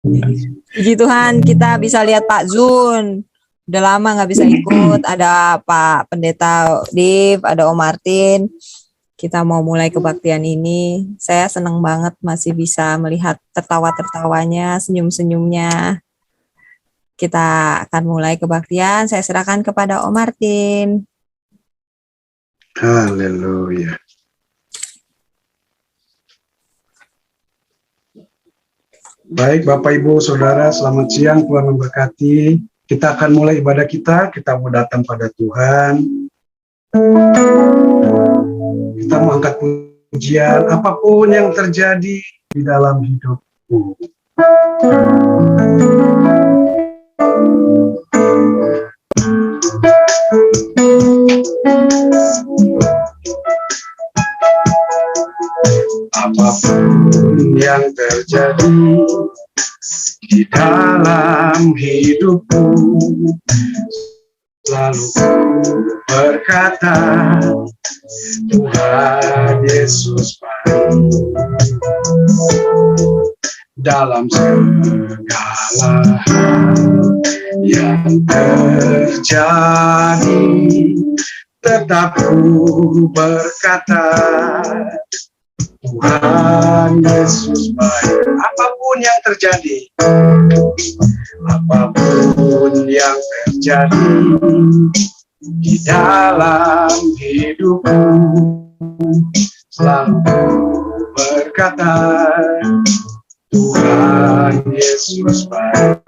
Puji Tuhan kita bisa lihat Pak Zun. Udah lama nggak bisa ikut. Ada Pak Pendeta Div, ada Om Martin. Kita mau mulai kebaktian ini. Saya senang banget masih bisa melihat tertawa-tertawanya, senyum-senyumnya. Kita akan mulai kebaktian. Saya serahkan kepada Om Martin. Haleluya. Baik Bapak Ibu Saudara, selamat siang, Tuhan memberkati. Kita akan mulai ibadah kita mau datang pada Tuhan. Kita mau angkat pujian, apapun yang terjadi di dalam hidupku. Apapun yang terjadi di dalam hidupku, selalu berkata, Tuhan Yesus baik. Dalam segala hal yang terjadi, tetap ku berkata, Tuhan Yesus baik. Apapun yang terjadi, apapun yang terjadi di dalam hidupku, selalu berkata, Tuhan Yesus baik.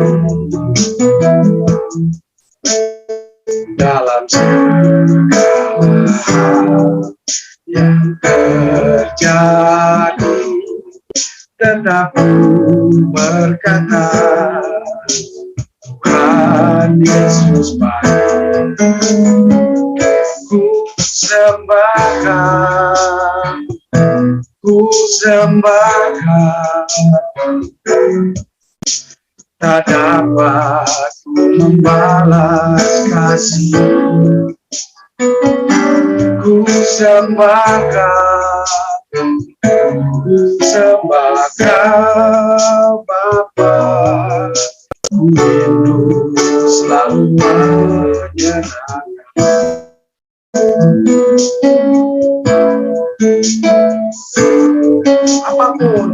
Dalam segala hal yang terjadi, tetap ku berkata, Tuhan Yesus baik. Ku sembahkan, ku sembahkan, tak dapat ku membalas kasih. Ku sembahkan, ku sembahkan Bapa. Ku rindu selalu menyenangkan. Apapun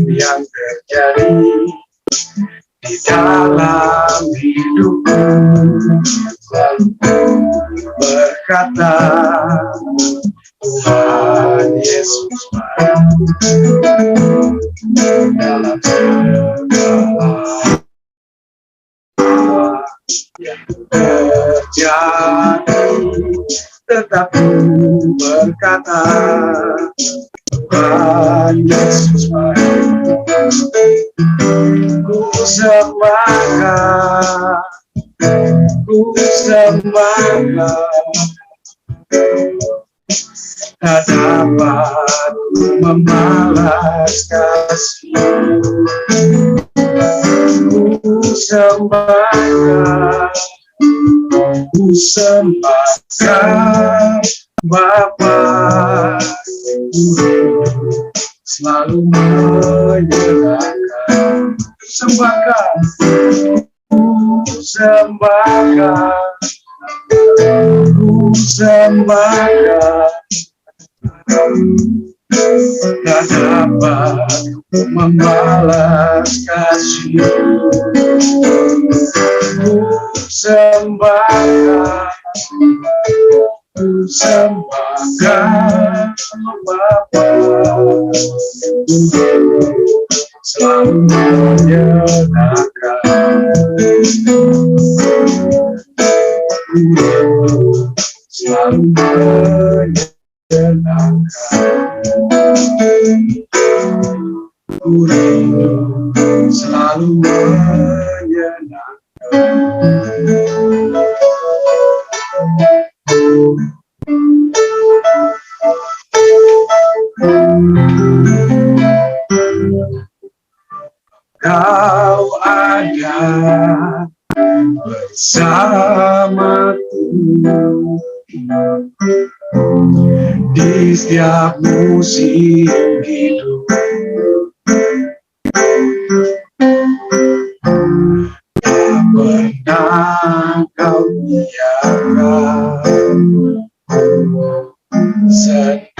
yang terjadi di dalam hidupku, selalu berkata, Tuhan Yesus baik. Dalam segala yang terjadi, tetap ku berkata, Tuhan Yesus baik. Ku sembahkan, ku sembahkan, tak dapat ku membalas kasih. Ku sembahkan, ku sembahkan Bapa. Ku selalu menyenangkan. Ku sembahkan, ku sembahkan, ku sembahkan, tak dapat ku membalas kasih. Ku sembahkan, ku sembahkan Bapa. Selalu menyenangkan. Selalu menyenangkan. Ku rindu selalu menyenangkan. Kau ada bersamaku di setiap musim hidup. Kau biarkan sendiri,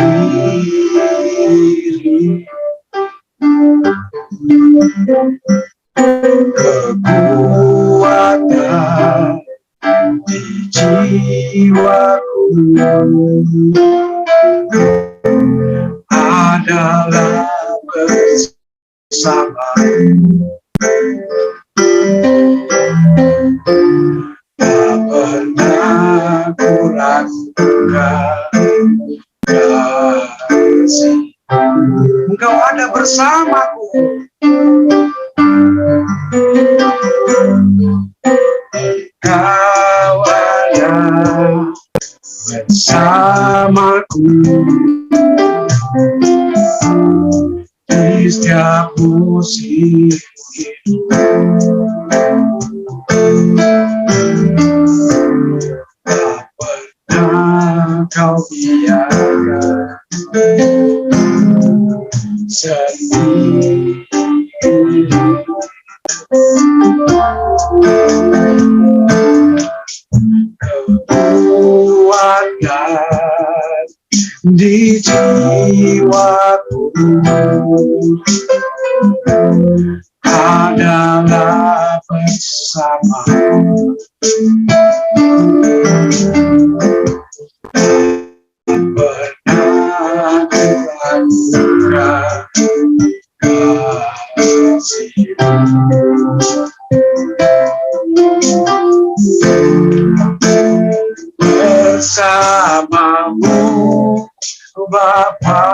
kekuatan di jiwaku adalah bersamamu. Tak pernah ku ragukan kasih, Engkau ada bersamaku. Kau ada bersamaku di setiap musim hidup. Tak pernah kau biarkan sendiri, kekuatan di jiwaku adalah bersamamu. Pernah ku ragukan kasih-Mu. Bersamamu Bapa,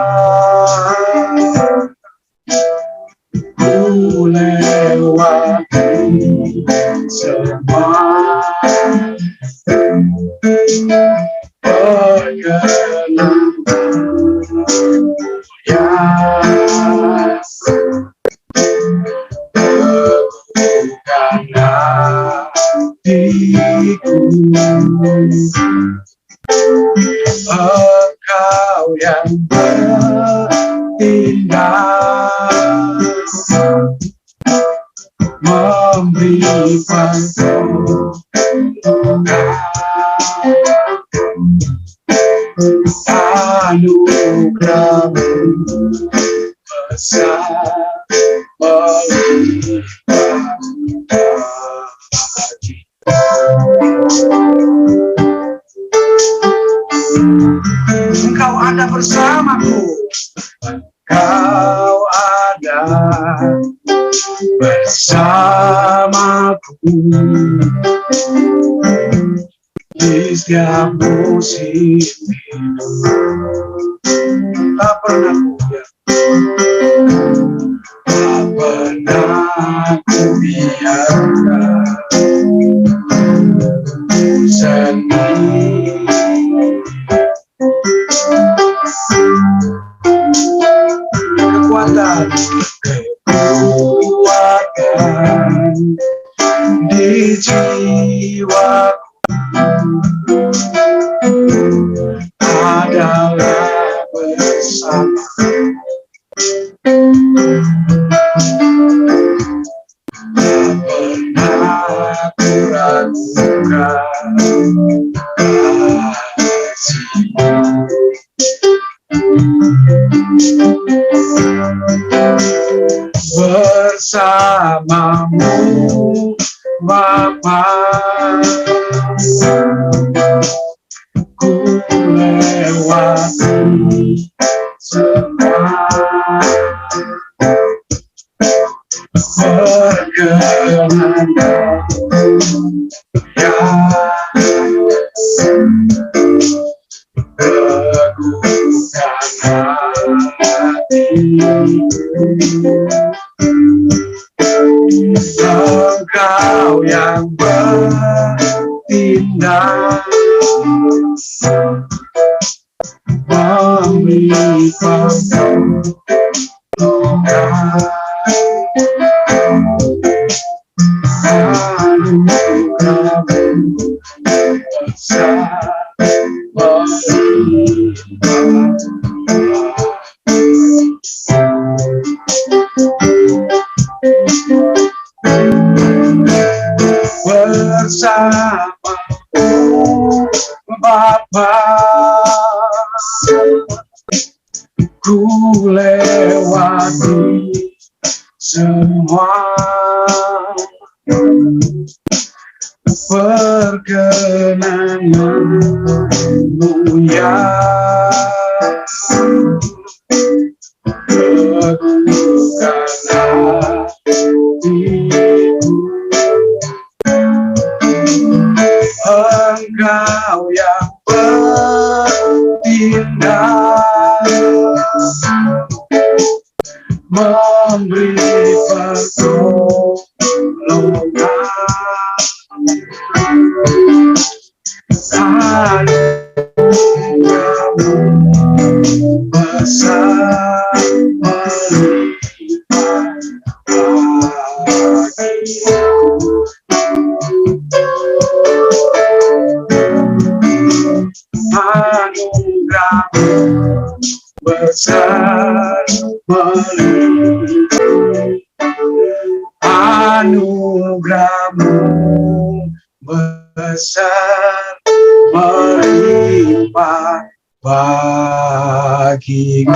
ku lewati semua perjalanan yang teguhkan hatiku. Engkau yang bertindak, memberi pertolongan, anugerah-Mu besar melimpah bagi. Engkau ada bersamaku, Engkau ada bersamaku di setiap musim hidup. Tak pernah ku biarkan, tak pernah ku biarkan sendiri. Kekuatan di jiwaku adalah bersamamu. Tak pernah ku ragukan kasih-Mu. Bersamamu Bapa, ku lewati semua perjalanan yang teguhkan hatiku. Engkau yang bertindak, memberi pertolongan, anugerah-Mu besar melimpah. Bersamamu Bapa, ku lewati semua perkenananmu ya teguhkanlah hatiku. Engkau yang bertindak memberi pertolongan, anugerahmu besar melimpah bagiku. Anugerahmu besar melimpah, anugerahmu besar melimpah bagiku.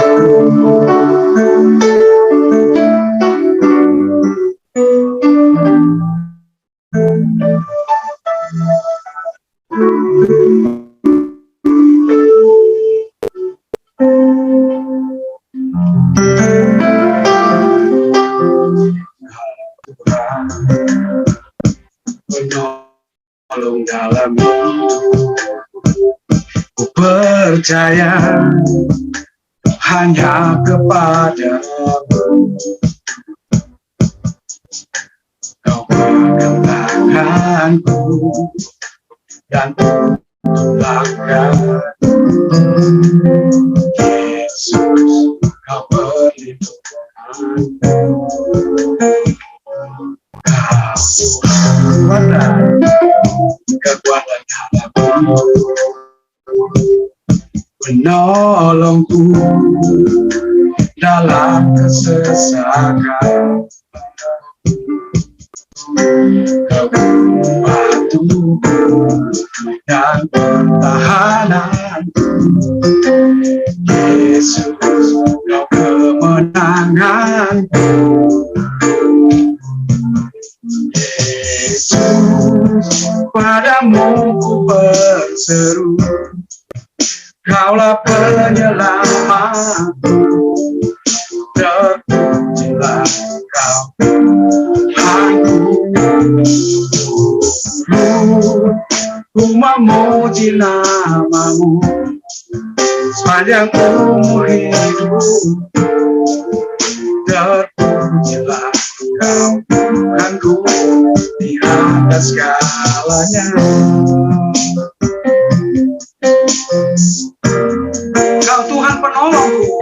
Penolong dalam hidup, ku percaya hanya kepadamu. Kau pegang tanganku dan tulangkan, Yesus, kau perlindunganku. Kekuatan dalammu, menolongku dalam kesesakan. Kau membantuku dan pertahananku, Yesus, kau kemenanganku. Yesus, padamu ku berseru, Kaulah penyelamatku, terpujilah Kau Tuhanku. Ku memuji namamu sepanjang umur hidup, terpujilah Kau Tuhanku di atas segalanya. Kau Tuhan penolongku,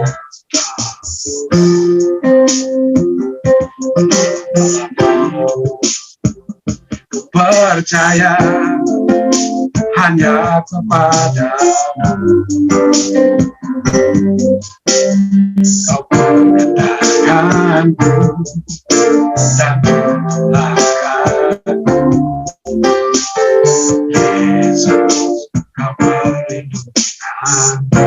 ku percaya hanya kepadamu. Kau mengendalikanku dan melangkahku, Yesus, kau perlindunganku.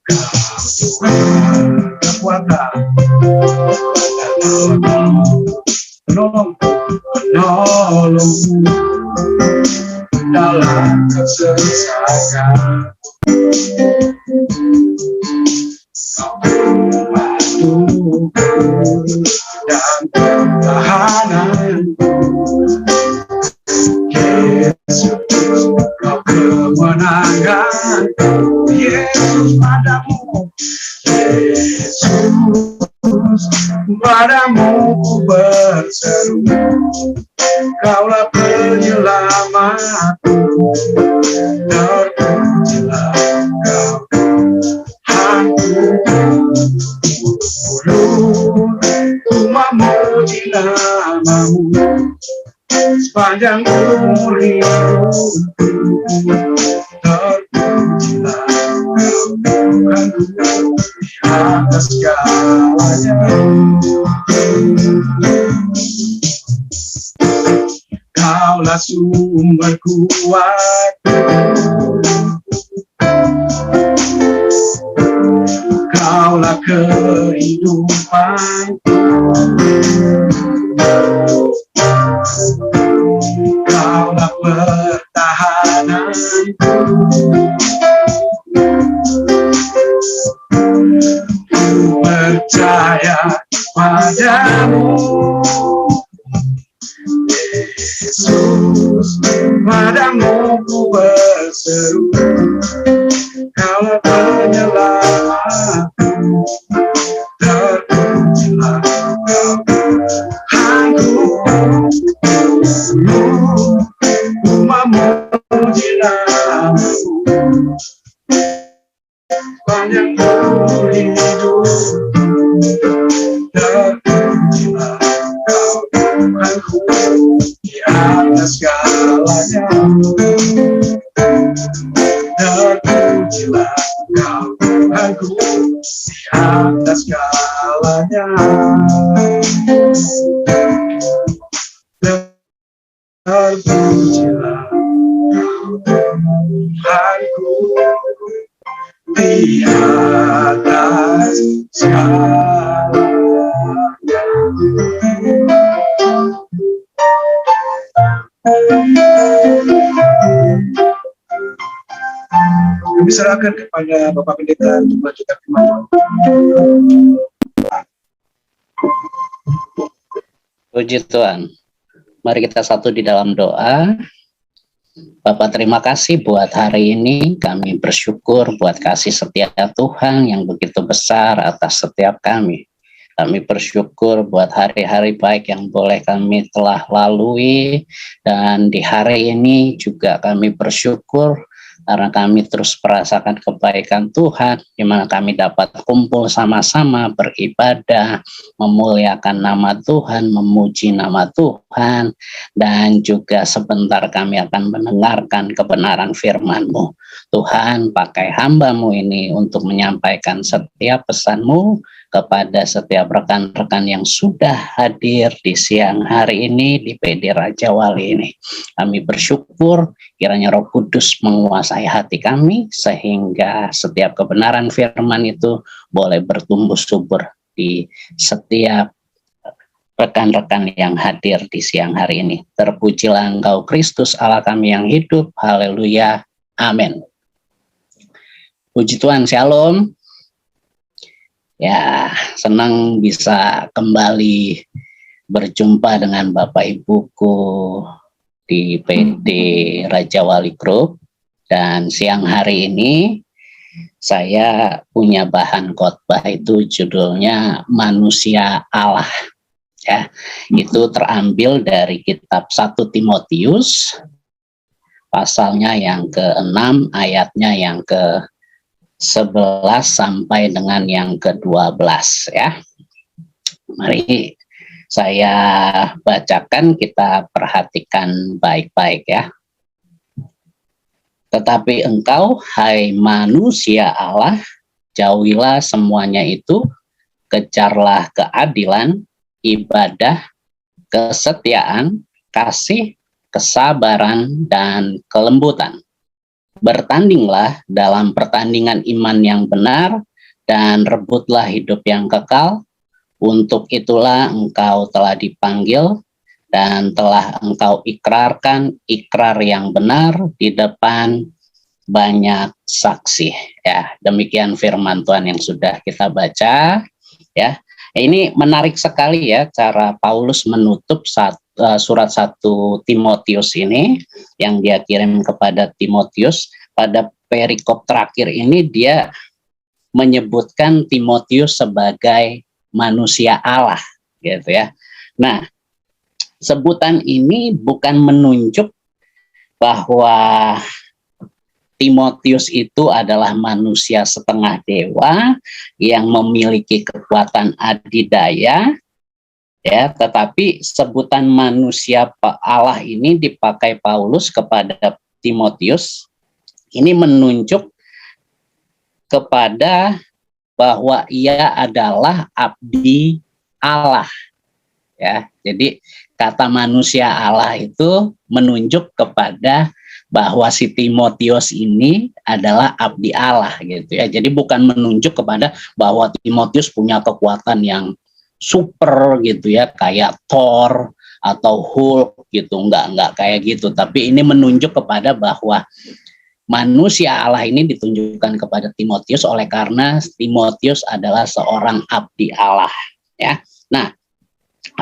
Kau Tuhan kekuatan dan penolongku dalam kesesakan. Kau membantuku dan pertahananku, Yesus, kau kemenanganku. Yesus, padamu, Yesus, padamu ku berseru, Kaulah penyelamatku, terpujilah Kau Tuhanku. Ku memuji namamu sepanjang umur hidupku, terpujilah Kau Tuhanku di atas segalanya. Kaulah sumber kuat, Kaulah kehidupan, Kaulah pertahanan. Ku percaya padamu, Yesus, padamu ku berseru. Kaulah penyelamatku, terpujilah Kau Tuhanku. Ku memuji namamu sepanjang hidup, terpujilah Kau Tuhanku di atas segalanya. Terpujilah Kau Tuhanku di atas segalanya. Terpujilah Kau Tuhanku di atas segalanya. Kami serahkan kepada Bapak Pendeta untuk melanjutkan firman. Puji Tuhan. Mari kita satu di dalam doa. Bapak, terima kasih buat hari ini. Kami bersyukur buat kasih setia Tuhan yang begitu besar atas setiap kami. Kami bersyukur buat hari-hari baik yang boleh kami telah lalui. Dan di hari ini juga kami bersyukur karena kami terus merasakan kebaikan Tuhan, di mana kami dapat kumpul sama-sama beribadah, memuliakan nama Tuhan, memuji nama Tuhan, dan juga sebentar kami akan mendengarkan kebenaran firman-Mu. Tuhan, pakai hamba-Mu ini untuk menyampaikan setiap pesan-Mu kepada setiap rekan-rekan yang sudah hadir di siang hari ini di PD Raja Wali ini. Kami bersyukur kiranya Roh Kudus menguasai hati kami sehingga setiap kebenaran firman itu boleh bertumbuh subur di setiap rekan-rekan yang hadir di siang hari ini. Terpujilah Engkau Kristus Allah kami yang hidup. Haleluya. Amin. Puji Tuhan, Shalom. Ya, senang bisa kembali berjumpa dengan Bapak Ibuku di PD Raja Wali Group. Dan siang hari ini saya punya bahan khotbah, itu judulnya Manusia Allah. Ya, itu terambil dari kitab 1 Timotius pasalnya yang ke-6 ayatnya yang ke-11 sampai dengan yang ke-12 ya. Mari saya bacakan, kita perhatikan baik-baik ya. Tetapi engkau, hai manusia Allah, jauhilah semuanya itu, kejarlah keadilan, ibadah, kesetiaan, kasih, kesabaran, dan kelembutan. Bertandinglah dalam pertandingan iman yang benar, dan rebutlah hidup yang kekal. Untuk itulah engkau telah dipanggil, dan telah engkau ikrarkan ikrar yang benar di depan banyak saksi. Ya, demikian firman Tuhan yang sudah kita baca. Ya, ini menarik sekali ya cara Paulus menutup surat 1 Timotius ini yang dia kirim kepada Timotius. Pada perikop terakhir ini dia menyebutkan Timotius sebagai manusia Allah, gitu ya. Nah, sebutan ini bukan menunjuk bahwa Timotius itu adalah manusia setengah dewa yang memiliki kekuatan adidaya, ya, tetapi sebutan manusia Allah ini dipakai Paulus kepada Timotius. Ini menunjuk kepada bahwa ia adalah abdi Allah. Ya, jadi kata manusia Allah itu menunjuk kepada bahwa si Timotius ini adalah abdi Allah gitu ya. Jadi bukan menunjuk kepada bahwa Timotius punya kekuatan yang super gitu ya, kayak Thor atau Hulk gitu, enggak kayak gitu. Tapi ini menunjuk kepada bahwa manusia Allah ini ditunjukkan kepada Timotius oleh karena Timotius adalah seorang abdi Allah ya. Nah,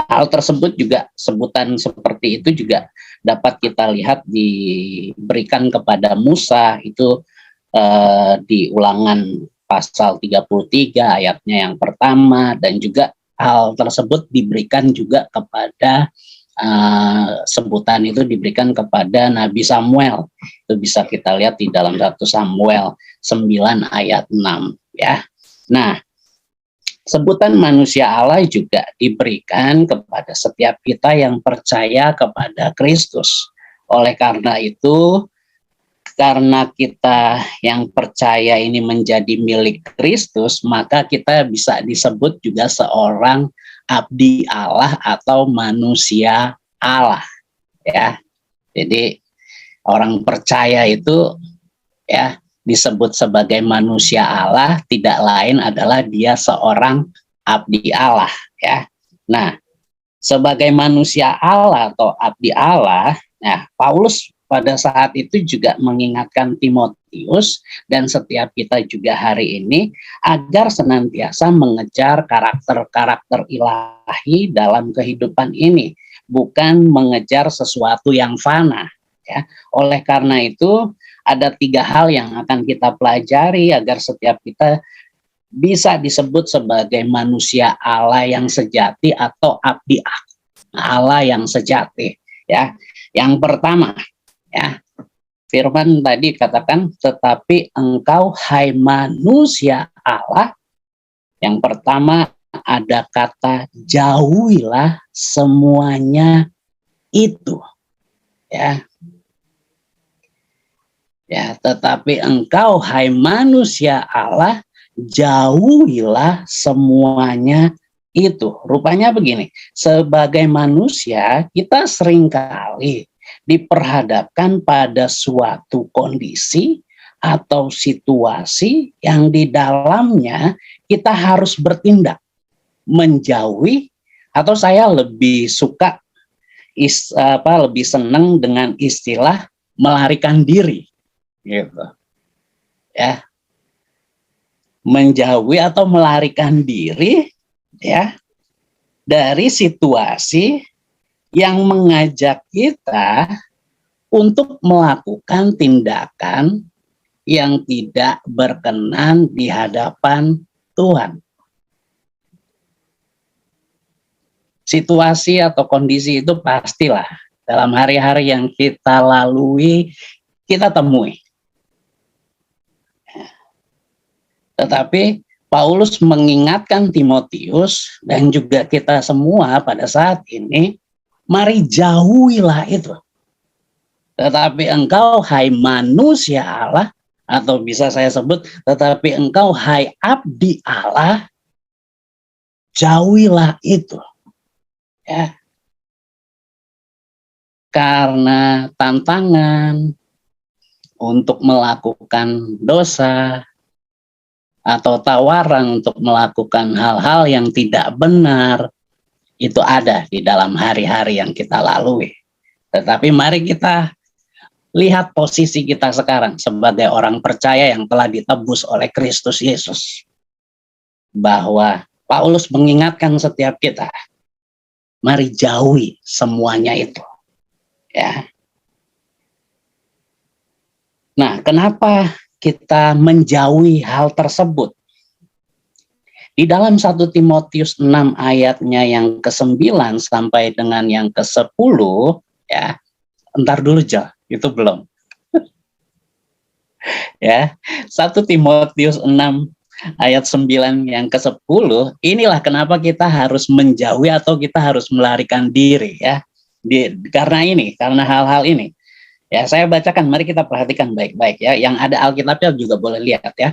hal tersebut juga, sebutan seperti itu juga dapat kita lihat diberikan kepada Musa itu di Ulangan pasal 33 ayatnya yang pertama, dan juga hal tersebut diberikan juga kepada sebutan itu diberikan kepada Nabi Samuel. Itu bisa kita lihat di dalam 1 Samuel 9 ayat 6 ya. Nah, sebutan manusia Allah juga diberikan kepada setiap kita yang percaya kepada Kristus. Oleh karena itu, karena kita yang percaya ini menjadi milik Kristus, maka kita bisa disebut juga seorang abdi Allah atau manusia Allah. Ya, jadi orang percaya itu ya disebut sebagai manusia Allah, tidak lain adalah dia seorang abdi Allah ya. Nah, sebagai manusia Allah atau abdi Allah, nah Paulus pada saat itu juga mengingatkan Timotius dan setiap kita juga hari ini agar senantiasa mengejar karakter-karakter ilahi dalam kehidupan ini, bukan mengejar sesuatu yang fana ya. Oleh karena itu ada 3 hal yang akan kita pelajari agar setiap kita bisa disebut sebagai manusia Allah yang sejati atau abdi Allah yang sejati ya. Yang pertama ya, firman tadi katakan, tetapi engkau hai manusia Allah. Yang pertama ada kata jauhilah semuanya itu ya. Ya, tetapi engkau hai manusia Allah, jauhilah semuanya itu. Rupanya begini, sebagai manusia kita seringkali diperhadapkan pada suatu kondisi atau situasi yang di dalamnya kita harus bertindak, menjauhi, atau saya lebih suka lebih senang dengan istilah melarikan diri. Gitu ya, menjauhi atau melarikan diri ya dari situasi yang mengajak kita untuk melakukan tindakan yang tidak berkenan di hadapan Tuhan. Situasi atau kondisi itu pastilah dalam hari-hari yang kita lalui kita temui. Tetapi Paulus mengingatkan Timotius dan juga kita semua pada saat ini, mari jauhilah itu. Tetapi engkau hai manusia Allah, atau bisa saya sebut, tetapi engkau hai abdi Allah, jauhilah itu. Ya. Karena tantangan untuk melakukan dosa, atau tawaran untuk melakukan hal-hal yang tidak benar, itu ada di dalam hari-hari yang kita lalui. Tetapi mari kita lihat posisi kita sekarang sebagai orang percaya yang telah ditebus oleh Kristus Yesus. Bahwa Paulus mengingatkan setiap kita, mari jauhi semuanya itu. Ya. Nah, kenapa kita menjauhi hal tersebut? Di dalam 1 Timotius 6 ayatnya yang ke-9 sampai dengan yang ke-10 ya. Entar dulu Jo, itu belum. Ya, 1 Timotius 6 ayat 9 yang ke-10, inilah kenapa kita harus menjauhi atau kita harus melarikan diri ya. Karena hal-hal ini. Ya, saya bacakan, mari kita perhatikan baik-baik ya. Yang ada Alkitabnya juga boleh lihat ya.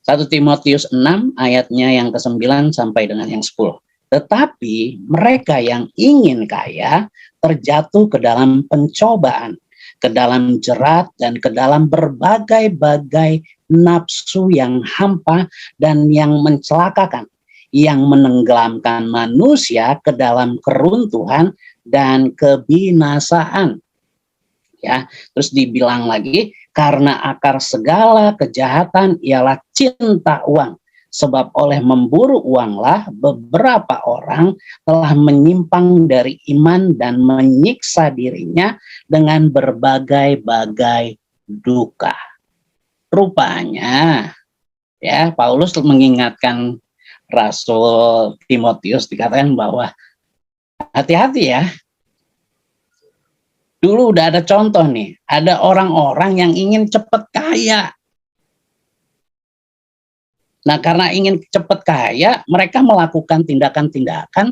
1 Timotius 6 ayatnya yang ke-9 sampai dengan yang 10. Tetapi mereka yang ingin kaya terjatuh ke dalam pencobaan, ke dalam jerat, dan ke dalam berbagai-bagai nafsu yang hampa dan yang mencelakakan, yang menenggelamkan manusia ke dalam keruntuhan dan kebinasaan. Ya, terus dibilang lagi, karena akar segala kejahatan ialah cinta uang. Sebab oleh memburu uanglah beberapa orang telah menyimpang dari iman dan menyiksa dirinya dengan berbagai-bagai duka. Rupanya, ya, Paulus mengingatkan Rasul Timotius, dikatakan bahwa hati-hati ya. Dulu udah ada contoh nih, ada orang-orang yang ingin cepat kaya. Nah, karena ingin cepat kaya, mereka melakukan tindakan-tindakan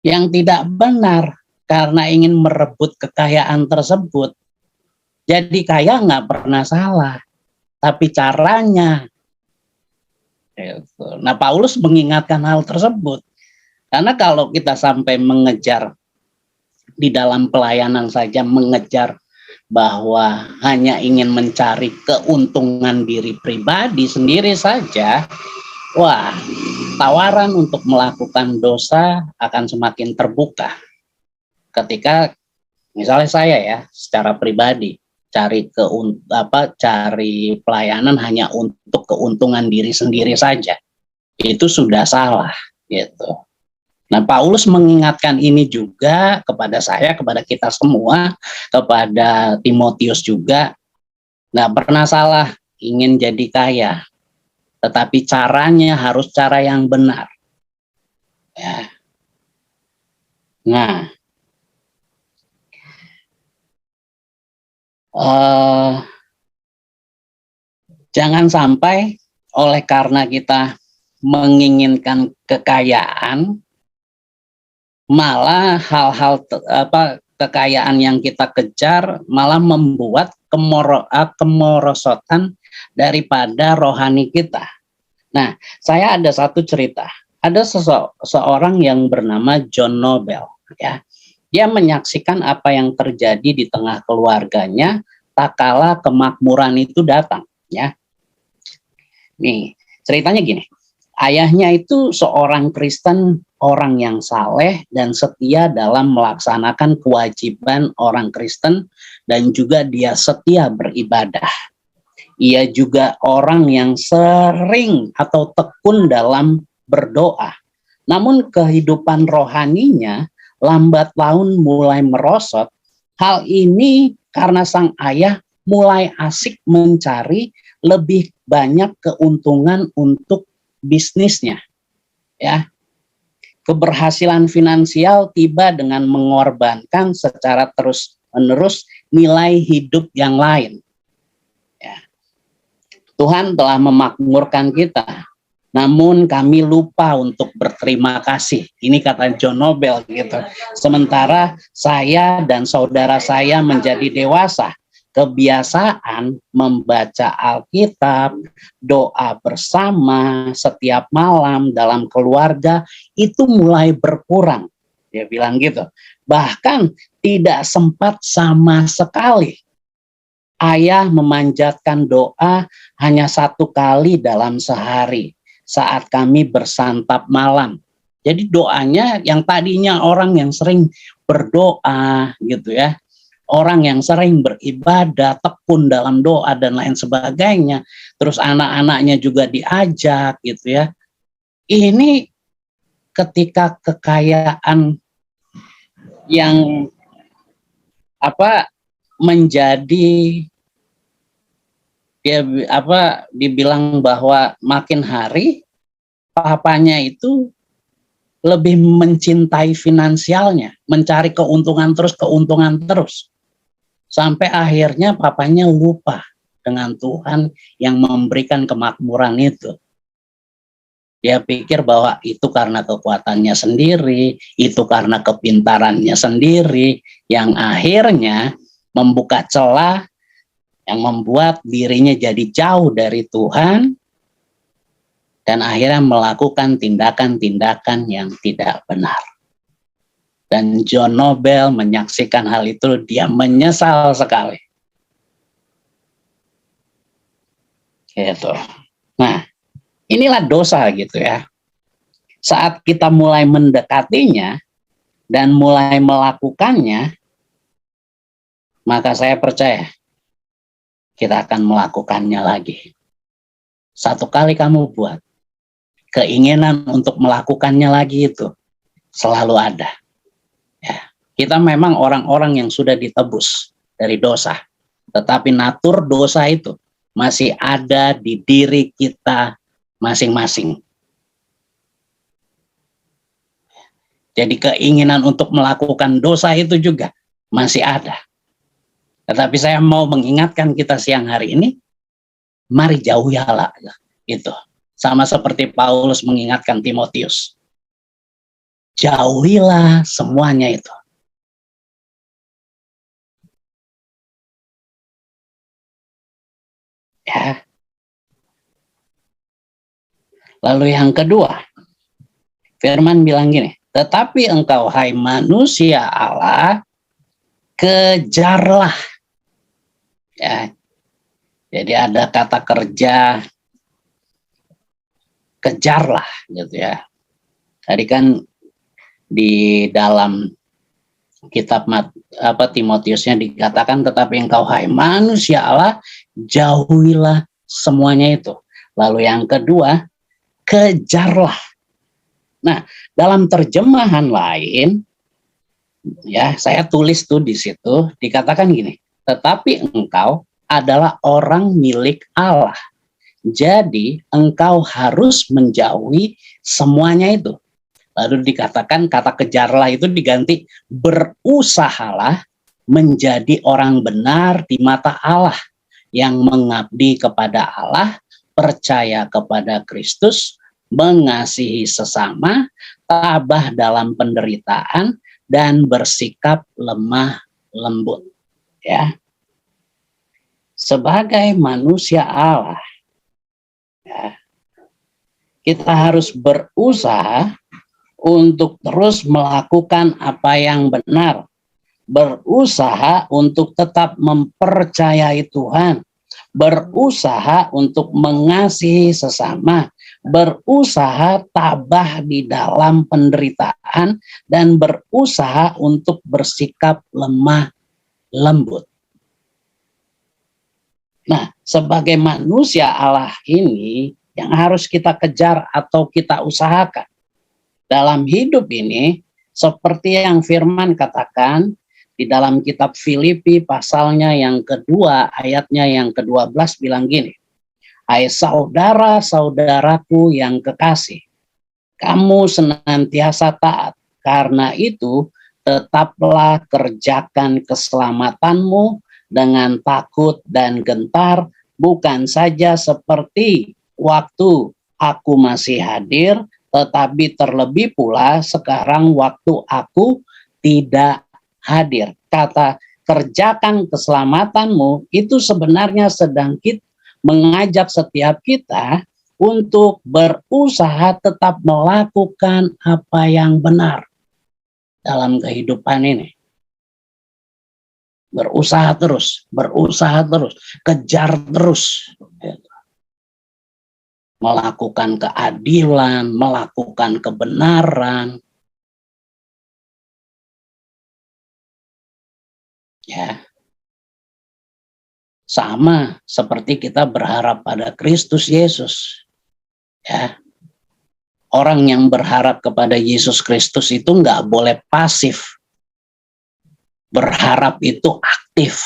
yang tidak benar karena ingin merebut kekayaan tersebut. Jadi kaya nggak pernah salah, tapi caranya. Nah, Paulus mengingatkan hal tersebut. Karena kalau kita sampai mengejar di dalam pelayanan saja, mengejar bahwa hanya ingin mencari keuntungan diri pribadi sendiri saja, wah, tawaran untuk melakukan dosa akan semakin terbuka. Ketika misalnya saya ya, secara pribadi cari cari pelayanan hanya untuk keuntungan diri sendiri saja, itu sudah salah gitu. Nah, Paulus mengingatkan ini juga kepada saya, kepada kita semua, kepada Timotius juga. Nggak pernah salah ingin jadi kaya, tetapi caranya harus cara yang benar. Ya. Nah, jangan sampai oleh karena kita menginginkan kekayaan, malah hal-hal kekayaan yang kita kejar malah membuat kemorosotan daripada rohani kita. Nah, saya ada satu cerita. Ada seorang yang bernama John Nobel, ya. Dia menyaksikan apa yang terjadi di tengah keluarganya tak kala kemakmuran itu datang, ya. Nih, ceritanya gini. Ayahnya itu seorang Kristen, orang yang saleh dan setia dalam melaksanakan kewajiban orang Kristen, dan juga dia setia beribadah. Ia juga orang yang sering atau tekun dalam berdoa. Namun kehidupan rohaninya lambat laun mulai merosot. Hal ini karena sang ayah mulai asik mencari lebih banyak keuntungan untuk bisnisnya, ya. Keberhasilan finansial tiba dengan mengorbankan secara terus-menerus nilai hidup yang lain. Ya. Tuhan telah memakmurkan kita, namun kami lupa untuk berterima kasih. Ini kata John Nobel gitu. Sementara saya dan saudara saya menjadi dewasa, kebiasaan membaca Alkitab, doa bersama setiap malam dalam keluarga itu mulai berkurang. Dia bilang gitu. Bahkan tidak sempat sama sekali. Ayah memanjatkan doa hanya 1 kali dalam sehari saat kami bersantap malam. Jadi doanya yang tadinya orang yang sering berdoa gitu ya, orang yang sering beribadah, tekun dalam doa dan lain sebagainya, terus anak-anaknya juga diajak gitu ya. Ini ketika kekayaan yang menjadi dibilang bahwa makin hari papanya itu lebih mencintai finansialnya, mencari keuntungan terus. Sampai akhirnya papanya lupa dengan Tuhan yang memberikan kemakmuran itu. Dia pikir bahwa itu karena kekuatannya sendiri, itu karena kepintarannya sendiri, yang akhirnya membuka celah yang membuat dirinya jadi jauh dari Tuhan dan akhirnya melakukan tindakan-tindakan yang tidak benar. Dan John Nobel menyaksikan hal itu, dia menyesal sekali. Gitu. Nah, inilah dosa gitu ya. Saat kita mulai mendekatinya dan mulai melakukannya, maka saya percaya kita akan melakukannya lagi. Satu kali kamu buat, keinginan untuk melakukannya lagi itu selalu ada. Ya, kita memang orang-orang yang sudah ditebus dari dosa, tetapi natur dosa itu masih ada di diri kita masing-masing. Jadi keinginan untuk melakukan dosa itu juga masih ada. Tetapi saya mau mengingatkan kita siang hari ini, mari jauhilah itu. Sama seperti Paulus mengingatkan Timotius. Jauhilah semuanya itu. Ya. Lalu yang kedua, Firman bilang gini, tetapi engkau hai manusia Allah, kejarlah. Ya. Jadi ada kata kerja, kejarlah gitu ya. Tadi kan di dalam kitab Timotiusnya dikatakan, tetapi engkau hai manusia Allah, jauhilah semuanya itu. Lalu yang kedua, kejarlah. Nah, dalam terjemahan lain, ya saya tulis tuh di situ, dikatakan gini, tetapi engkau adalah orang milik Allah. Jadi engkau harus menjauhi semuanya itu. Lalu dikatakan kata kejarlah itu diganti berusahalah menjadi orang benar di mata Allah, yang mengabdi kepada Allah, percaya kepada Kristus, mengasihi sesama, tabah dalam penderitaan, dan bersikap lemah lembut. Ya, sebagai manusia Allah, ya, kita harus berusaha untuk terus melakukan apa yang benar, berusaha untuk tetap mempercayai Tuhan, berusaha untuk mengasihi sesama, berusaha tabah di dalam penderitaan, dan berusaha untuk bersikap lemah lembut. Nah, sebagai manusia Allah ini yang harus kita kejar atau kita usahakan dalam hidup ini, seperti yang Firman katakan di dalam kitab Filipi pasalnya yang kedua, ayatnya yang ke-12 bilang gini, hai saudara-saudaraku yang kekasih, kamu senantiasa taat, karena itu tetaplah kerjakan keselamatanmu dengan takut dan gentar, bukan saja seperti waktu aku masih hadir, tetapi terlebih pula sekarang waktu aku tidak hadir. Kata kerjakan keselamatanmu itu sebenarnya sedang mengajak setiap kita untuk berusaha tetap melakukan apa yang benar dalam kehidupan ini. Berusaha terus, kejar terus. Melakukan keadilan, melakukan kebenaran. Ya. Sama seperti kita berharap pada Kristus Yesus. Ya. Orang yang berharap kepada Yesus Kristus itu nggak boleh pasif. Berharap itu aktif.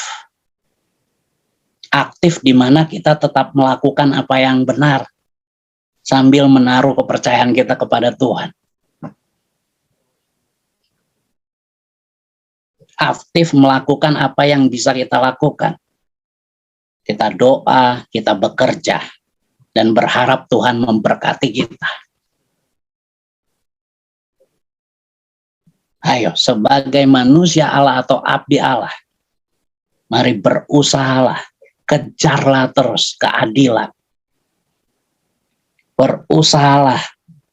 Aktif di mana kita tetap melakukan apa yang benar, sambil menaruh kepercayaan kita kepada Tuhan. Aktif melakukan apa yang bisa kita lakukan. Kita doa, kita bekerja, dan berharap Tuhan memberkati kita. Ayo, sebagai manusia Allah atau abdi Allah, mari berusahalah, kejarlah terus keadilan. berusahalah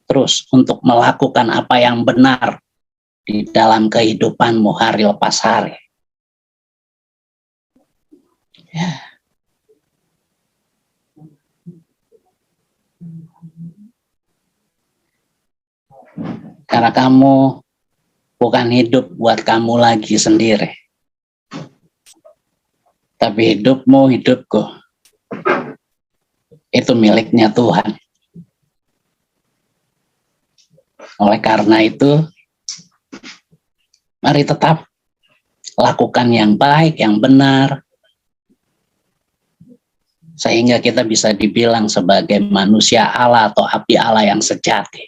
terus untuk melakukan apa yang benar di dalam kehidupanmu hari lepas hari. Ya. Karena kamu bukan hidup buat kamu lagi sendiri. Tapi hidupmu, hidupku, itu miliknya Tuhan. Oleh karena itu, mari tetap lakukan yang baik, yang benar, sehingga kita bisa dibilang sebagai manusia Allah atau abdi Allah yang sejati.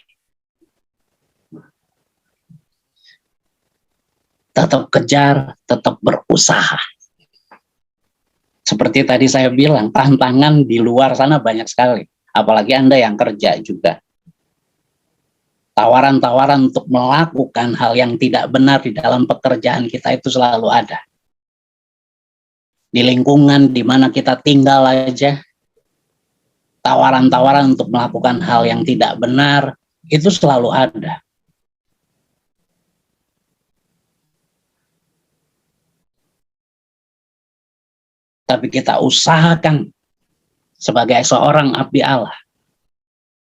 Tetap kejar, tetap berusaha. Seperti tadi saya bilang, tantangan di luar sana banyak sekali. Apalagi Anda yang kerja juga. Tawaran-tawaran untuk melakukan hal yang tidak benar di dalam pekerjaan kita itu selalu ada. Di lingkungan di mana kita tinggal aja, tawaran-tawaran untuk melakukan hal yang tidak benar itu selalu ada. Tapi kita usahakan sebagai seorang abdi Allah,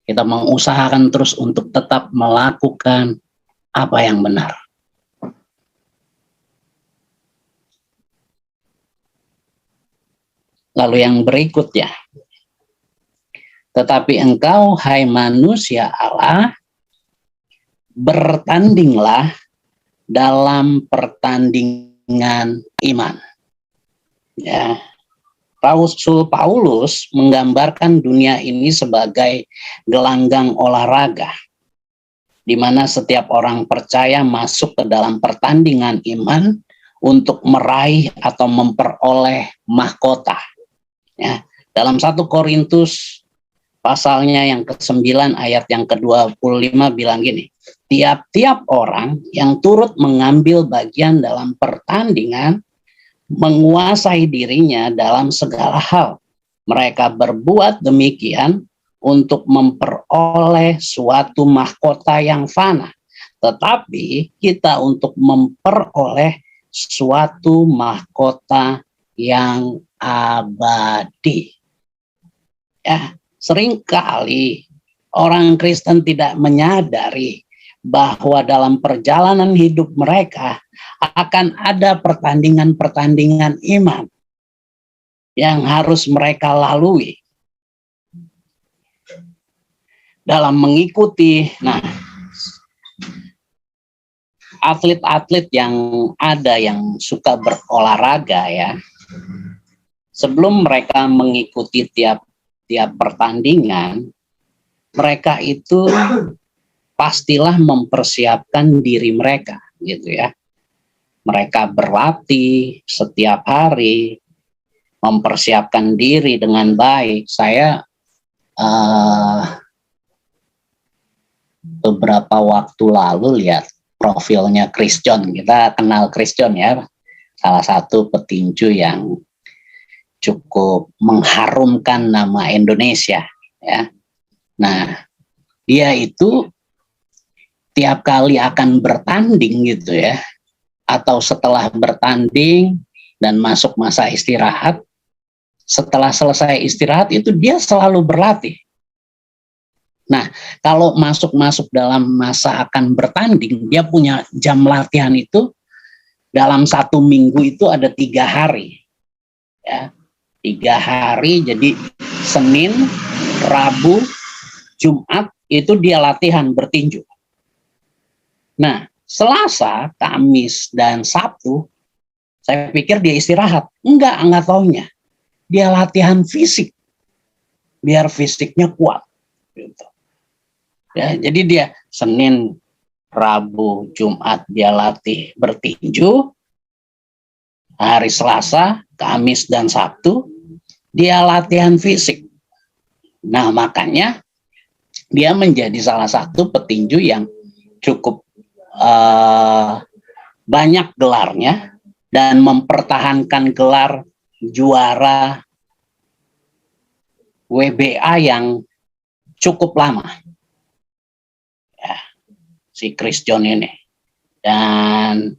kita mengusahakan terus untuk tetap melakukan apa yang benar. Lalu yang berikutnya, tetapi engkau, hai manusia Allah, bertandinglah dalam pertandingan iman. Ya, Rasul Paulus menggambarkan dunia ini sebagai gelanggang olahraga, di mana setiap orang percaya masuk ke dalam pertandingan iman untuk meraih atau memperoleh mahkota. Ya, dalam 1 Korintus pasalnya yang ke-9 ayat yang ke-25 bilang gini, tiap-tiap orang yang turut mengambil bagian dalam pertandingan menguasai dirinya dalam segala hal. Mereka berbuat demikian untuk memperoleh suatu mahkota yang fana. Tetapi kita untuk memperoleh suatu mahkota yang abadi. Ya, seringkali orang Kristen tidak menyadari bahwa dalam perjalanan hidup mereka akan ada pertandingan-pertandingan iman yang harus mereka lalui dalam mengikuti. Nah, atlet-atlet yang ada yang suka berolahraga ya, sebelum mereka mengikuti tiap pertandingan, mereka itu pastilah mempersiapkan diri mereka, gitu ya. Mereka berlatih setiap hari, mempersiapkan diri dengan baik. Saya beberapa waktu lalu lihat profilnya Chris John. Kita kenal Chris John ya, salah satu petinju yang cukup mengharumkan nama Indonesia ya. Nah, dia itu tiap kali akan bertanding gitu ya, atau setelah bertanding dan masuk masa istirahat, setelah selesai istirahat itu dia selalu berlatih. Nah, kalau masuk dalam masa akan bertanding, dia punya jam latihan itu dalam 1 minggu itu ada 3 hari. Ya, 3 hari, jadi Senin, Rabu, Jumat itu dia latihan bertinju. Nah, Selasa, Kamis, dan Sabtu, saya pikir dia istirahat. Enggak taunya. Dia latihan fisik. Biar fisiknya kuat. Gitu. Ya, jadi dia Senin, Rabu, Jumat dia latih bertinju. Hari Selasa, Kamis, dan Sabtu dia latihan fisik. Nah, makanya dia menjadi salah satu petinju yang cukup banyak gelarnya dan mempertahankan gelar juara WBA yang cukup lama. Ya, si Chris John ini. Dan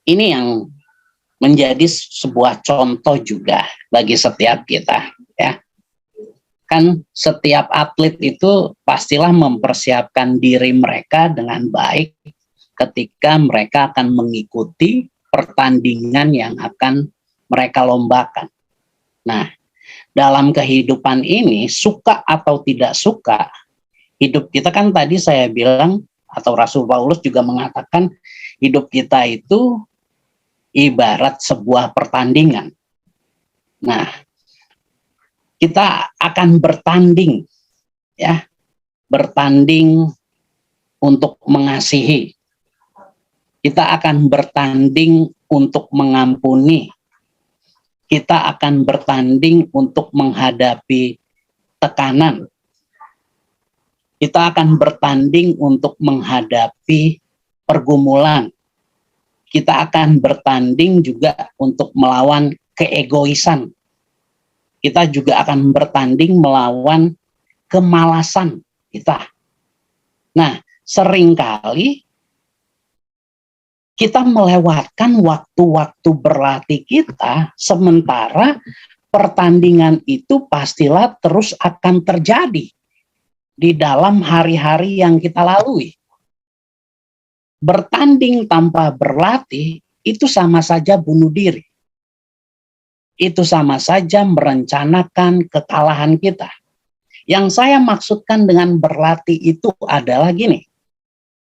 ini yang menjadi sebuah contoh juga bagi setiap kita, ya. Kan setiap atlet itu pastilah mempersiapkan diri mereka dengan baik ketika mereka akan mengikuti pertandingan yang akan mereka lombakan. Nah, dalam kehidupan ini, suka atau tidak suka, hidup kita kan tadi saya bilang, atau Rasul Paulus juga mengatakan, hidup kita itu ibarat sebuah pertandingan. Nah, kita akan bertanding, ya, bertanding untuk mengasihi. Kita akan bertanding untuk mengampuni. Kita akan bertanding untuk menghadapi tekanan. Kita akan bertanding untuk menghadapi pergumulan. Kita akan bertanding juga untuk melawan keegoisan. Kita juga akan bertanding melawan kemalasan kita. Nah, seringkali kita melewatkan waktu-waktu berlatih kita, sementara pertandingan itu pastilah terus akan terjadi di dalam hari-hari yang kita lalui. Bertanding tanpa berlatih itu sama saja bunuh diri. Itu sama saja merencanakan kekalahan kita. Yang saya maksudkan dengan berlatih itu adalah gini,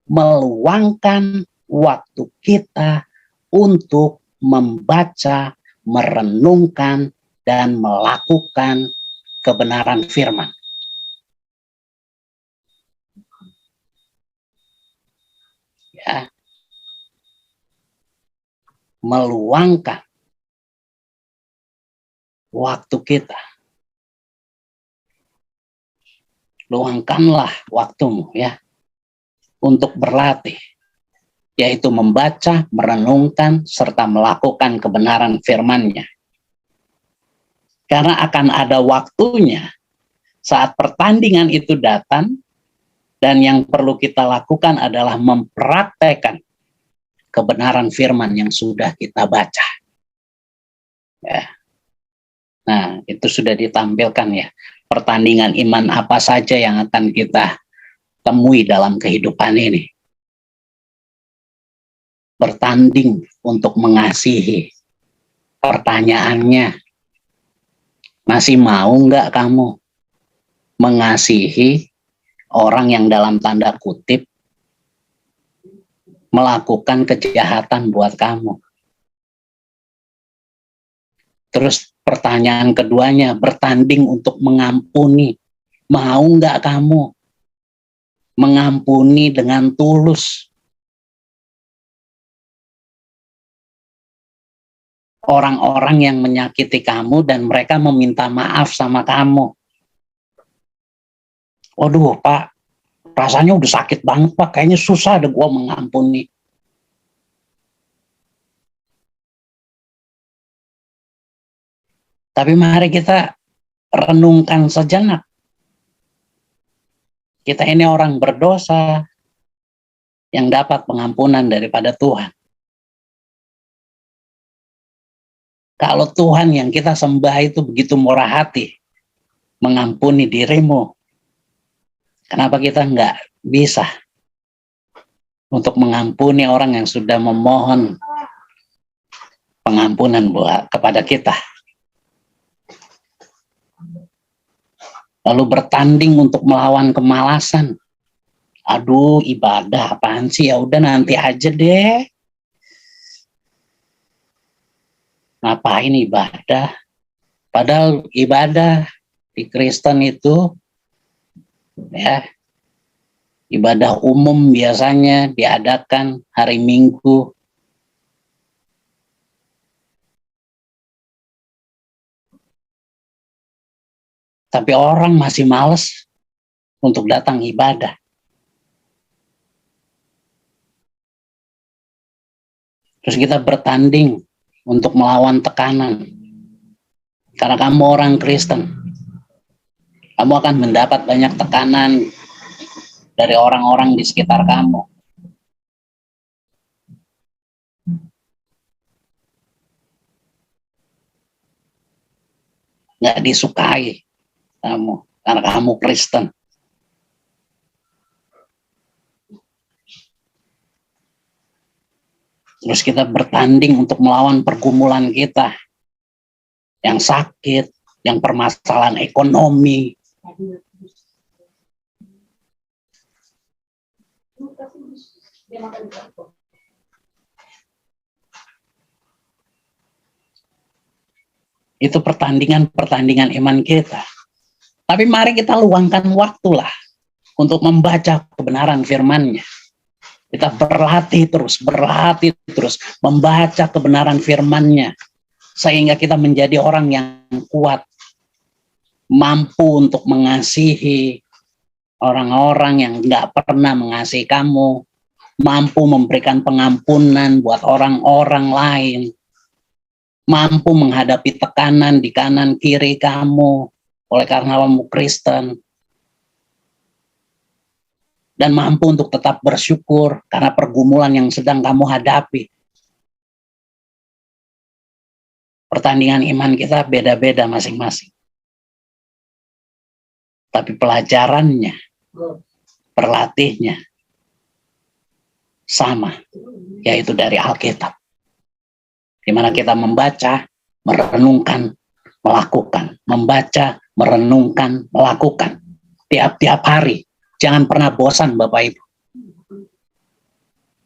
meluangkan waktu kita untuk membaca, merenungkan, dan melakukan kebenaran firman. Ya. Meluangkan waktu kita. Luangkanlah waktumu, ya, untuk berlatih, yaitu membaca, merenungkan, serta melakukan kebenaran firman-Nya. Karena akan ada waktunya saat pertandingan itu datang, dan yang perlu kita lakukan adalah mempraktekkan kebenaran firman yang sudah kita baca. Ya. Nah, itu sudah ditampilkan, ya. Pertandingan iman apa saja yang akan kita temui dalam kehidupan ini. Bertanding untuk mengasihi. Pertanyaannya, masih mau nggak kamu mengasihi orang yang dalam tanda kutip melakukan kejahatan buat kamu? Terus pertanyaan keduanya, bertanding untuk mengampuni. Mau nggak kamu mengampuni dengan tulus orang-orang yang menyakiti kamu dan mereka meminta maaf sama kamu? Waduh, Pak, rasanya udah sakit banget, Pak. Kayaknya susah deh gue mengampuni. Tapi mari kita renungkan sejenak. Kita ini orang berdosa yang dapat pengampunan daripada Tuhan. Kalau Tuhan yang kita sembah itu begitu murah hati, mengampuni dirimu, kenapa kita nggak bisa untuk mengampuni orang yang sudah memohon pengampunan kepada kita? Lalu bertanding untuk melawan kemalasan. Aduh, ibadah apaan sih? Ya udah nanti aja deh. Ngapain ibadah? Padahal ibadah di Kristen itu, ya, ibadah umum biasanya diadakan hari Minggu. Tapi orang masih males untuk datang ibadah. Terus kita bertanding untuk melawan tekanan. Karena kamu orang Kristen. Kamu akan mendapat banyak tekanan dari orang-orang di sekitar kamu. Nggak disukai kamu, karena kamu Kristen. Terus kita bertanding untuk melawan pergumulan kita yang sakit, yang permasalahan ekonomi. Itu pertandingan iman kita. Tapi mari kita luangkan waktulah untuk membaca kebenaran firman-Nya. Kita berlatih terus membaca kebenaran firman-Nya, sehingga kita menjadi orang yang kuat, mampu untuk mengasihi orang-orang yang nggak pernah mengasihi kamu, mampu memberikan pengampunan buat orang-orang lain, mampu menghadapi tekanan di kanan kiri kamu oleh karena kamu Kristen, dan mampu untuk tetap bersyukur karena pergumulan yang sedang kamu hadapi. Pertandingan iman kita beda-beda masing-masing. Tapi pelajarannya, perlatihnya sama, yaitu dari Alkitab. Di mana kita membaca, merenungkan, melakukan. Membaca, merenungkan, melakukan. Tiap-tiap hari. Jangan pernah bosan Bapak Ibu.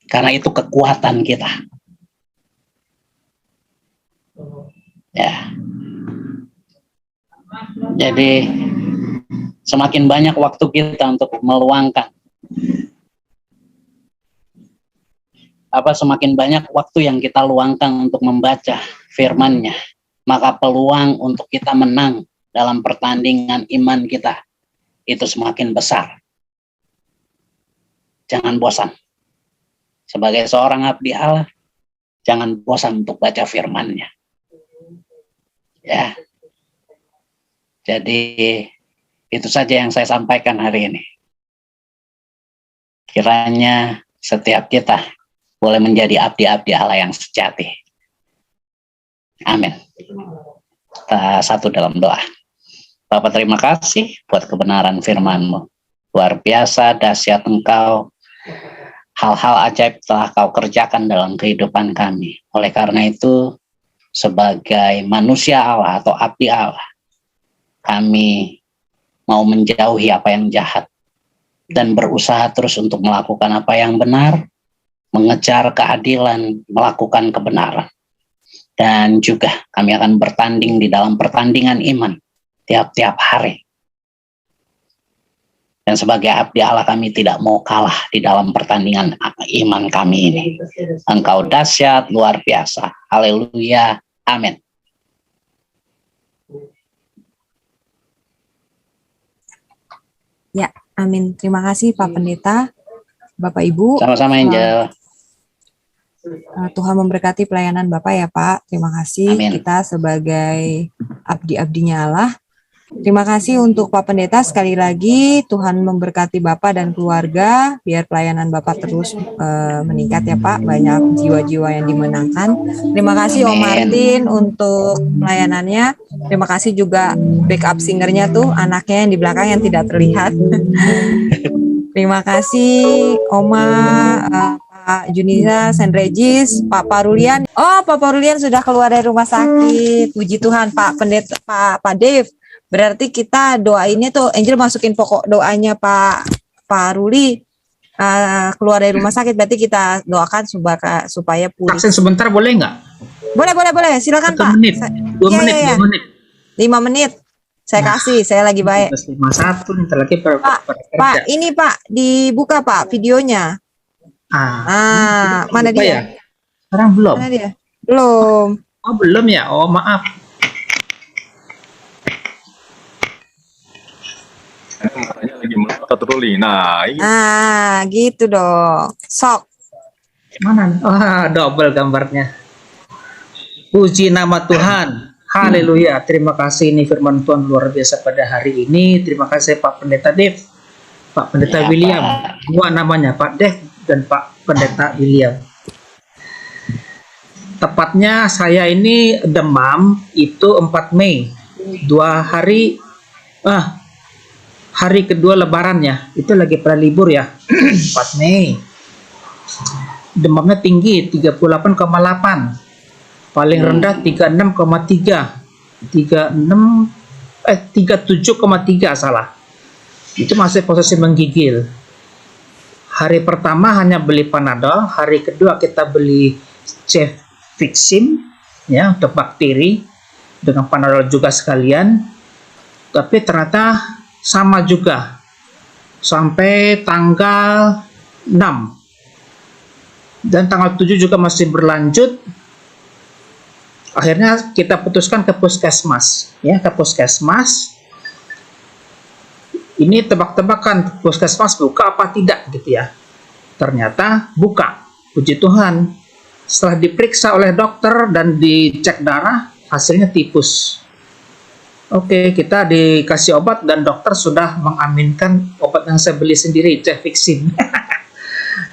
Karena itu kekuatan kita. Ya. Jadi semakin banyak waktu kita untuk meluangkan. Semakin banyak waktu yang kita luangkan untuk membaca firman-Nya, maka peluang untuk kita menang dalam pertandingan iman kita itu semakin besar. Jangan bosan. Sebagai seorang abdi Allah, jangan bosan untuk baca firman-Nya. Ya. Jadi itu saja yang saya sampaikan hari ini. Kiranya setiap kita boleh menjadi abdi-abdi Allah yang sejati. Amin. Kita satu dalam doa. Bapak, terima kasih buat kebenaran firman-Mu. Luar biasa, dahsyat Engkau. Hal-hal ajaib telah Kau kerjakan dalam kehidupan kami. Oleh karena itu, sebagai manusia Allah atau abdi Allah, kami mau menjauhi apa yang jahat dan berusaha terus untuk melakukan apa yang benar, mengejar keadilan, melakukan kebenaran. Dan juga kami akan bertanding di dalam pertandingan iman tiap-tiap hari. Dan sebagai abdi Allah kami tidak mau kalah di dalam pertandingan iman kami ini. Engkau dahsyat, luar biasa. Haleluya. Amin. Ya, amin. Terima kasih Pak Pendeta, Bapak Ibu. Sama-sama Angel. Tuhan memberkati pelayanan Bapak ya Pak. Terima kasih. Amin. Kita sebagai abdi-abdinya Allah. Terima kasih untuk Pak Pendeta sekali lagi. Tuhan memberkati Bapak dan keluarga. Biar pelayanan Bapak terus meningkat ya Pak. Banyak jiwa-jiwa yang dimenangkan. Terima kasih Om Martin untuk pelayanannya. Terima kasih juga backup singernya tuh, anaknya yang di belakang yang tidak terlihat. Terima kasih Oma, Pak Junisa, Sen Regis, Pak Parulian. Oh, Pak Parulian sudah keluar dari rumah sakit. Puji Tuhan, Pak Pendeta, Pak Dev. Berarti kita doainnya tuh, Angel masukin pokok doanya Pak Ruli keluar dari rumah sakit. Berarti kita doakan supaya pulih. Vaksin sebentar boleh nggak? Boleh. Silakan 1 Pak. menit. 2 menit, 2 menit. 5 menit. Saya kasih, saya lagi baik. 51 nih, lagi Pak, ini Pak, dibuka Pak videonya. Mana dia? Ya? Sekarang belum. Mana dia? Belum. Oh, belum ya? Oh, maaf. Makanya lagi melotot Ruli. Nah, ini. Gitu dong. Sok. Mana? Oh, double gambarnya. Puji nama Tuhan. Haleluya. Terima kasih, ini firman Tuhan luar biasa pada hari ini. Terima kasih Pak Pendeta Dev, Pak Pendeta Ya, William. Pak. Dua namanya, Pak Dev dan Pak Pendeta William. Tepatnya saya ini demam itu 4 Mei. 2 hari, hari kedua lebarannya. Itu lagi pada libur ya. 4 Mei. Demamnya tinggi 38,8. Paling rendah 36,3. 37,3 salah. Itu masih posisi menggigil. Hari pertama hanya beli Panadol, hari kedua kita beli Cefixime ya untuk bakteri dengan Panadol juga sekalian. Tapi ternyata sama juga sampai tanggal 6. Dan tanggal 7 juga masih berlanjut. Akhirnya kita putuskan ke puskesmas, ya, ke puskesmas. Ini tebak-tebakan puskesmas buka apa tidak gitu ya. Ternyata buka. Puji Tuhan. Setelah diperiksa oleh dokter dan dicek darah, hasilnya tipus. Oke, kita dikasih obat dan dokter sudah mengaminkan obat yang saya beli sendiri, Cefixime.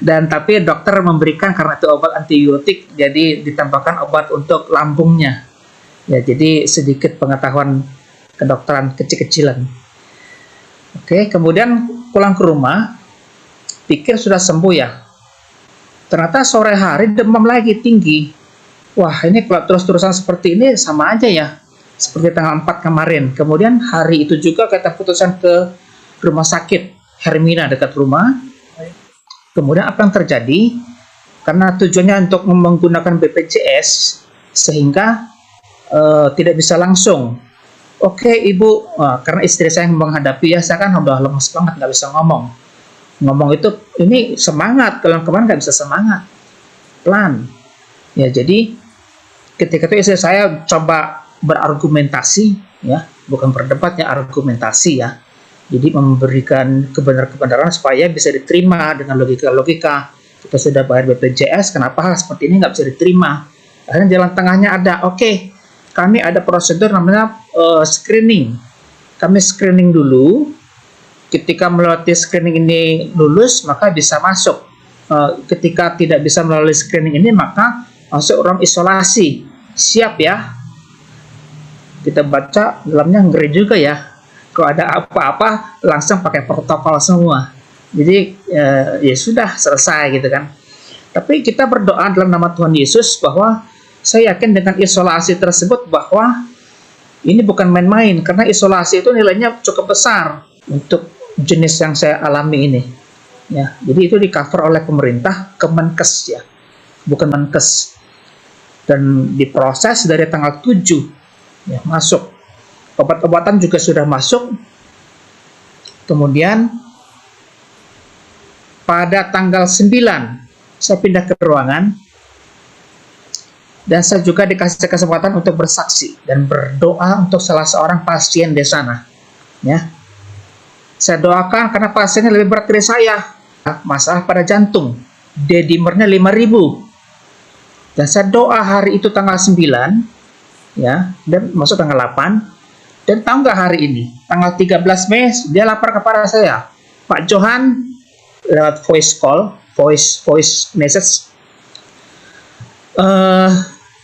Dan tapi dokter memberikan karena itu obat antibiotik, jadi ditambahkan obat untuk lambungnya. Ya, jadi sedikit pengetahuan kedokteran kecil-kecilan. Oke, kemudian pulang ke rumah, pikir sudah sembuh ya. Ternyata sore hari demam lagi tinggi. Wah, ini kalau terus-terusan seperti ini sama aja ya, seperti tanggal 4 kemarin. Kemudian hari itu juga kita putuskan ke rumah sakit Hermina dekat rumah. Kemudian apa yang terjadi? Karena tujuannya untuk menggunakan BPJS, sehingga tidak bisa langsung. Oke ibu, karena istri saya yang menghadapi ya, saya kan udah lemas banget, nggak bisa ngomong. Ngomong itu, ini semangat, kalau kemarin nggak bisa semangat. Pelan. Ya jadi, ketika itu istri saya coba berargumentasi, ya, bukan berdebat ya, argumentasi ya. Jadi memberikan kebenaran-kebenaran supaya bisa diterima dengan logika-logika. Kita sudah bayar BPJS, kenapa hal seperti ini nggak bisa diterima? Akhirnya jalan tengahnya ada, oke, kami ada prosedur namanya screening. Kami screening dulu, ketika melewati screening ini lulus, maka bisa masuk. Ketika tidak bisa melalui screening ini, maka masuk ruang isolasi. Siap ya? Kita baca, dalamnya ngeri juga ya. Kalau ada apa-apa langsung pakai protokol semua. Jadi ya sudah selesai gitu kan. Tapi kita berdoa dalam nama Tuhan Yesus bahwa saya yakin dengan isolasi tersebut bahwa ini bukan main-main, karena isolasi itu nilainya cukup besar untuk jenis yang saya alami ini. Ya, jadi itu di cover oleh pemerintah, Kemenkes ya, bukan Menkes. Dan diproses dari tanggal 7 ya, masuk. Obat-obatan juga sudah masuk. Kemudian pada tanggal 9 saya pindah ke ruangan dan saya juga dikasih kesempatan untuk bersaksi dan berdoa untuk salah seorang pasien di sana. Ya, saya doakan karena pasiennya lebih berat dari saya, masalah pada jantung, D-dimernya 5000. Dan saya doa hari itu tanggal 9 ya, dan masuk tanggal 8. Dan tahu nggak hari ini, tanggal 13 Mei, dia lapor kepada saya, Pak Johan, lewat voice call, voice message,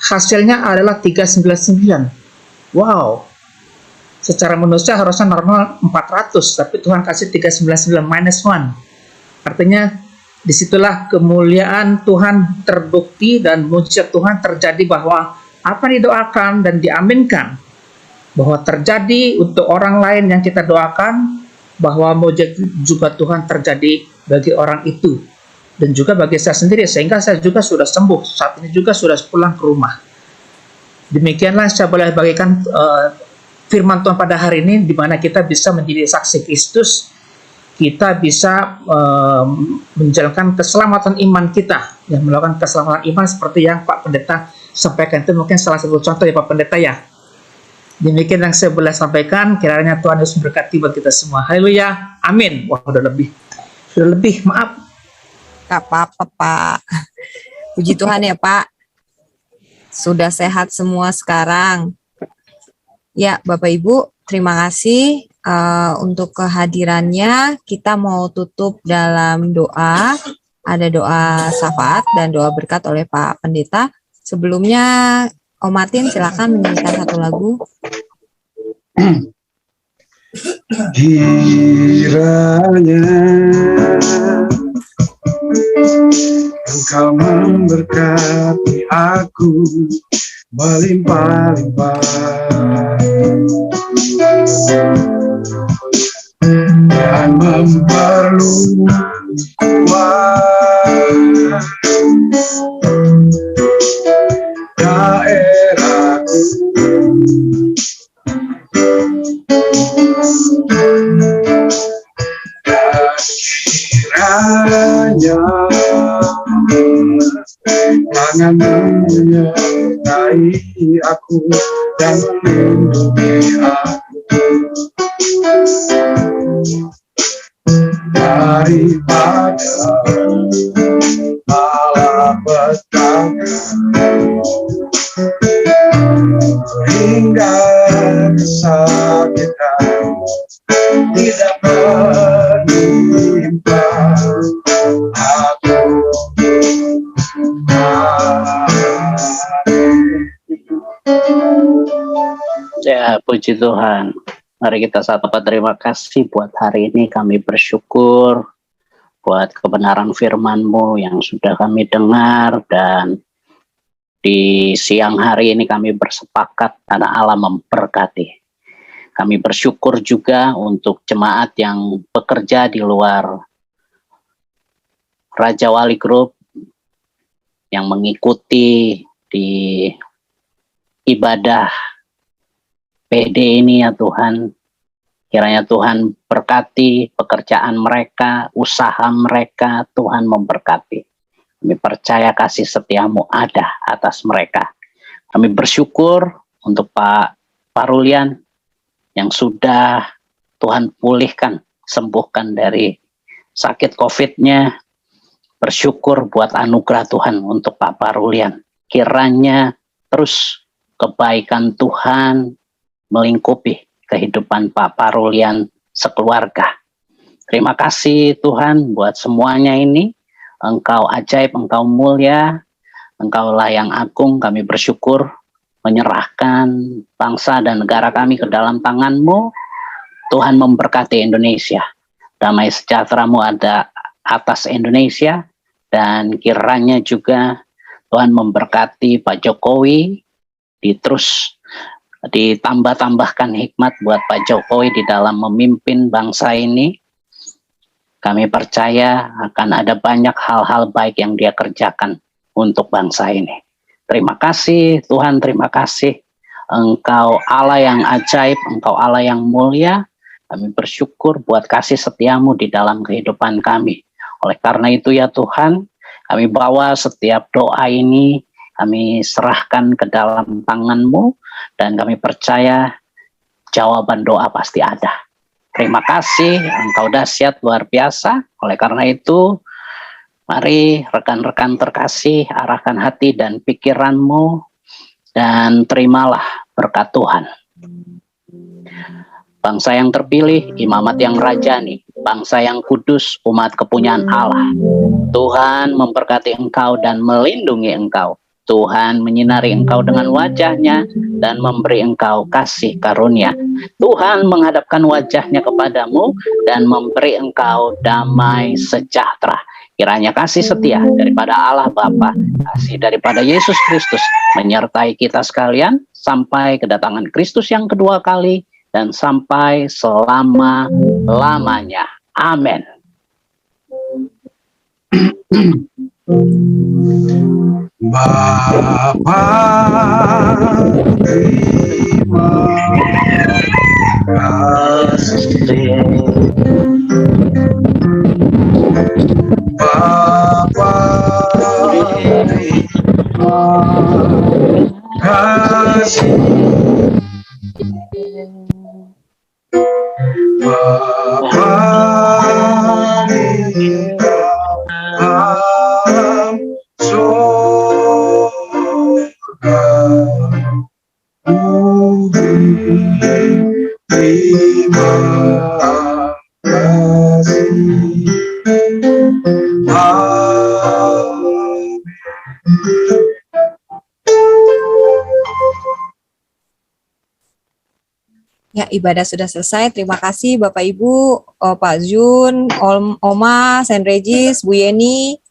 hasilnya adalah 399. Wow, secara manusia harusnya normal 400, tapi Tuhan kasih 399 minus 1. Artinya, disitulah kemuliaan Tuhan terbukti dan mujizat Tuhan terjadi bahwa apa yang didoakan dan diaminkan, bahwa terjadi untuk orang lain yang kita doakan, bahwa mujizat juga Tuhan terjadi bagi orang itu dan juga bagi saya sendiri, sehingga saya juga sudah sembuh, saat ini juga sudah pulang ke rumah. Demikianlah saya boleh bagikan firman Tuhan pada hari ini, di mana kita bisa menjadi saksi Kristus, kita bisa menjalankan keselamatan iman kita, yang melakukan keselamatan iman seperti yang Pak Pendeta sampaikan. Itu mungkin salah satu contoh ya Pak Pendeta ya. Demikian yang saya boleh sampaikan, kiranya Tuhan Yesus memberkati buat kita semua. Haleluya, amin. Wah, udah lebih, maaf. Gak apa-apa, Pak. Puji Tuhan ya, Pak. Sudah sehat semua sekarang. Ya, Bapak Ibu, terima kasih untuk kehadirannya. Kita mau tutup dalam doa. Ada doa syafaat dan doa berkat oleh Pak Pendeta. Sebelumnya, Om Martin silakan menyanyikan satu lagu. Kiranya Engkau memberkati aku melimpah-limpah dan memperluas daerahku. Dan kiranya tangan menyertai aku dan melindungi aku daripada malapetaka hingga kesakitan tidak menimpa aku. Ya, puji Tuhan. Mari kita sapa terima kasih buat hari ini. Kami bersyukur buat kebenaran firman-Mu yang sudah kami dengar, dan di siang hari ini kami bersepakat karena Allah memberkati. Kami bersyukur juga untuk jemaat yang bekerja di luar Raja Wali Group yang mengikuti di ibadah PD ini ya Tuhan. Kiranya Tuhan berkati pekerjaan mereka, usaha mereka, Tuhan memberkati. Kami percaya kasih setia-Mu ada atas mereka. Kami bersyukur untuk Pak Parulian yang sudah Tuhan pulihkan, sembuhkan dari sakit COVID-nya. Bersyukur buat anugerah Tuhan untuk Pak Parulian. Kiranya terus kebaikan Tuhan melingkupi kehidupan Pak Parulian sekeluarga. Terima kasih Tuhan buat semuanya ini. Engkau ajaib, Engkau mulia, Engkaulah yang agung. Kami bersyukur menyerahkan bangsa dan negara kami ke dalam tangan-Mu. Tuhan memberkati Indonesia. Damai sejahtera-Mu ada atas Indonesia, dan kiranya juga Tuhan memberkati Pak Jokowi, terus ditambah-tambahkan hikmat buat Pak Jokowi di dalam memimpin bangsa ini. Kami percaya akan ada banyak hal-hal baik yang Dia kerjakan untuk bangsa ini. Terima kasih Tuhan, terima kasih. Engkau Allah yang ajaib, Engkau Allah yang mulia. Kami bersyukur buat kasih setia-Mu di dalam kehidupan kami. Oleh karena itu ya Tuhan, kami bawa setiap doa ini, kami serahkan ke dalam tangan-Mu, dan kami percaya jawaban doa pasti ada. Terima kasih, Engkau dahsyat luar biasa. Oleh karena itu, mari rekan-rekan terkasih, arahkan hati dan pikiran-Mu, dan terimalah berkat Tuhan. Bangsa yang terpilih, imamat yang rajani, bangsa yang kudus, umat kepunyaan Allah. Tuhan memberkati engkau dan melindungi engkau. Tuhan menyinari engkau dengan wajah-Nya dan memberi engkau kasih karunia. Tuhan menghadapkan wajah-Nya kepadamu dan memberi engkau damai sejahtera. Kiranya kasih setia daripada Allah Bapa, kasih daripada Yesus Kristus menyertai kita sekalian sampai kedatangan Kristus yang kedua kali dan sampai selama-lamanya. Amin. Bapa terima kasih. Bapa terima kasih. Bapa di dalam surga, budi terima kasih. Amin. Ya, ibadah sudah selesai. Terima kasih Bapak Ibu, Pak Jun, Oma, Saint Regis, Bu Yeni,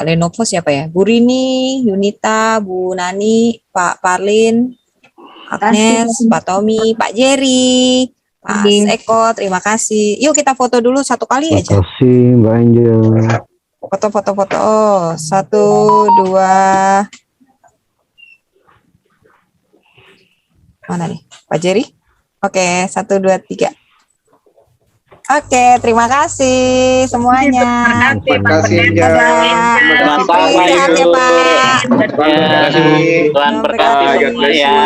Lenovo siapa ya? Bu Rini, Yunita, Bu Nani, Pak Parlin, Agnes, Pak Tommy, Pak Jerry, Pak Eko, terima kasih. Yuk kita foto dulu satu kali Terima aja. kasih Mbak Angel. Foto-foto. Oh, 1, 2. Mana nih? Pak Jerry? Oke, 1, 2, 3. Oke, terima kasih semuanya. Terima kasih, Angel. Dadah. Sama-sama, Sehat ya, Ibu. Pak. Ya, Tuhan berkati semua ya.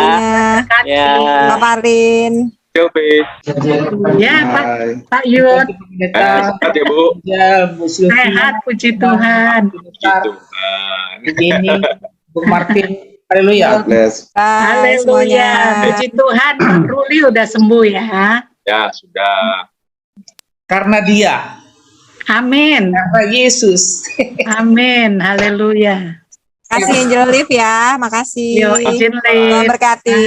Ya. Pak Parlin. Silvi. Ya, Pak Yud, Sehat ya, Bu. Ya, Bu Sylvie, sehat, puji Tuhan. Gitu. Bu Jenny, Bu Martin. Haleluya. Bless. Bye Haleluya, semuanya. puji Tuhan. Pak Ruli udah sembuh ya. Ya, sudah. Karena dia, Amin, karena Yesus. amin, haleluya. Kasih Angel Live ya, makasih. Yo, izin Tuhan Lin. berkati.